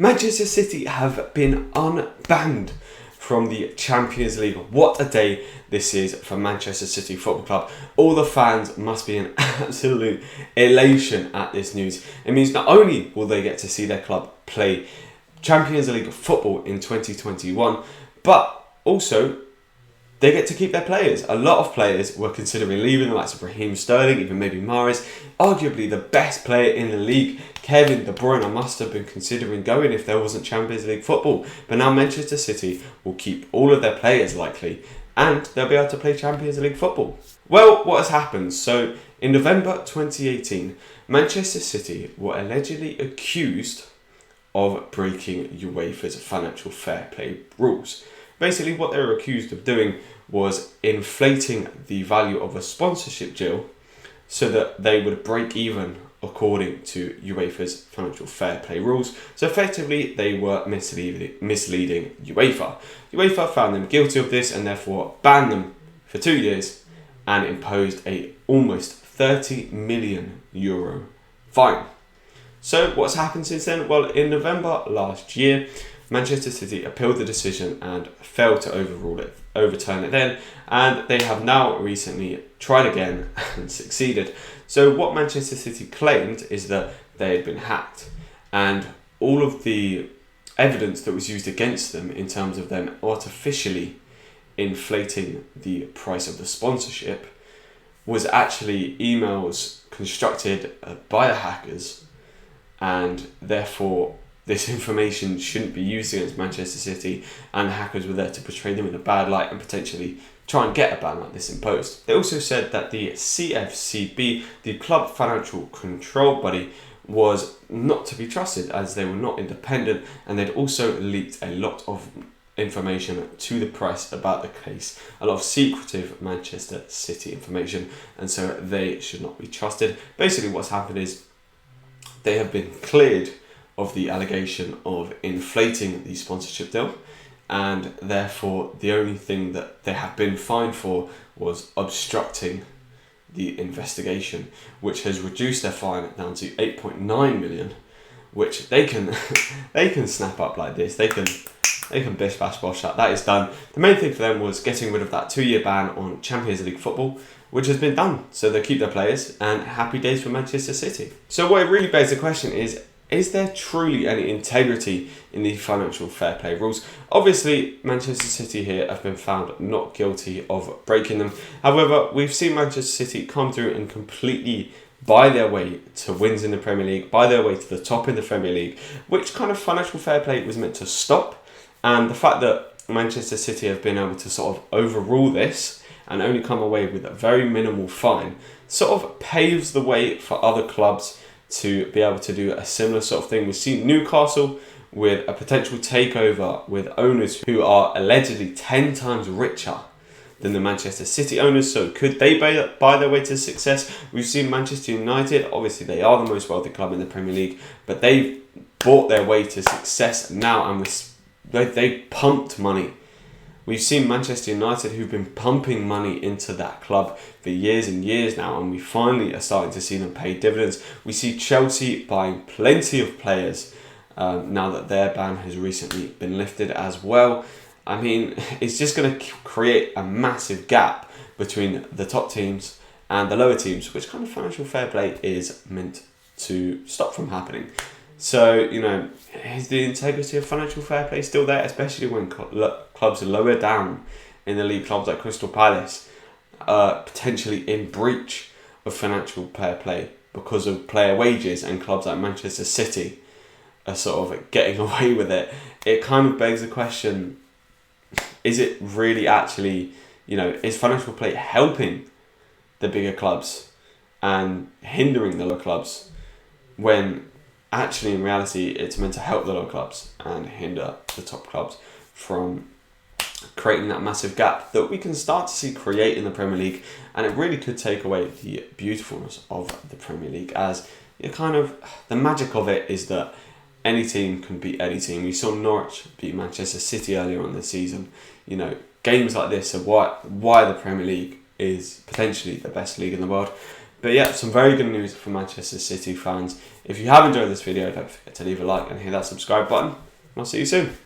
Manchester City have been unbanned from the Champions League. What a day this is for Manchester City Football Club. All the fans must be in absolute elation at this news. It means not only will they get to see their club play Champions League football in 2021, but also they get to keep their players. A lot of players were considering leaving, the likes of Raheem Sterling, even maybe Mahrez. Arguably the best player in the league, Kevin De Bruyne, must have been considering going if there wasn't Champions League football. But now Manchester City will keep all of their players likely, and they'll be able to play Champions League football. Well, what has happened? So in November 2018, Manchester City were allegedly accused of breaking UEFA's financial fair play rules. Basically, what they were accused of doing was inflating the value of a sponsorship deal so that they would break even according to UEFA's financial fair play rules. So effectively, they were misleading UEFA. UEFA found them guilty of this and therefore banned them for 2 years and imposed a almost €30 million fine. So what's happened since then? Well, in November last year, Manchester City appealed the decision and failed to overturn it then, and they have now recently tried again and succeeded. So what Manchester City claimed is that they had been hacked, and all of the evidence that was used against them in terms of them artificially inflating the price of the sponsorship was actually emails constructed by the hackers, and therefore this information shouldn't be used against Manchester City, and the hackers were there to portray them in a bad light and potentially try and get a ban like this imposed. They also said that the CFCB, the club financial control body, was not to be trusted as they were not independent, and they'd also leaked a lot of information to the press about the case, a lot of secretive Manchester City information, and so they should not be trusted. Basically what's happened is they have been cleared of the allegation of inflating the sponsorship deal, and therefore the only thing that they have been fined for was obstructing the investigation, which has reduced their fine down to 8.9 million, which they can they can snap up like this. They can bish bash bosh that is done. The main thing for them was getting rid of that 2-year ban on Champions League football, which has been done. So they keep their players, and happy days for Manchester City. So what it really begs the question is there truly any integrity in the financial fair play rules? Obviously, Manchester City here have been found not guilty of breaking them. However, we've seen Manchester City come through and completely buy their way to wins in the Premier League, buy their way to the top in the Premier League, which kind of financial fair play was meant to stop. And the fact that Manchester City have been able to sort of overrule this and only come away with a very minimal fine sort of paves the way for other clubs to be able to do a similar sort of thing. We've seen Newcastle with a potential takeover with owners who are allegedly 10 times richer than the Manchester City owners. So could they buy their way to success? We've seen Manchester United, obviously they are the most wealthy club in the Premier League, but they've bought their way to success now, and they pumped money. We've seen Manchester United, who've been pumping money into that club for years and years now, and we finally are starting to see them pay dividends. We see Chelsea buying plenty of players now that their ban has recently been lifted as well. I mean, it's just going to create a massive gap between the top teams and the lower teams, which kind of financial fair play is meant to stop from happening. So, is the integrity of financial fair play still there, especially when clubs are lower down in the league, clubs like Crystal Palace, potentially in breach of financial fair play because of player wages, and clubs like Manchester City are sort of getting away with it? It kind of begs the question, is it really actually, is financial play helping the bigger clubs and hindering the lower clubs, when actually in reality it's meant to help the lower clubs and hinder the top clubs from creating that massive gap that we can start to see create in the Premier League? And it really could take away the beautifulness of the Premier League, as the magic of it is that any team can beat any team. We saw Norwich beat Manchester City earlier on this season. Games like this are why the Premier League is potentially the best league in the world. But yeah, some very good news for Manchester City fans. If you have enjoyed this video, don't forget to leave a like and hit that subscribe button. I'll see you soon.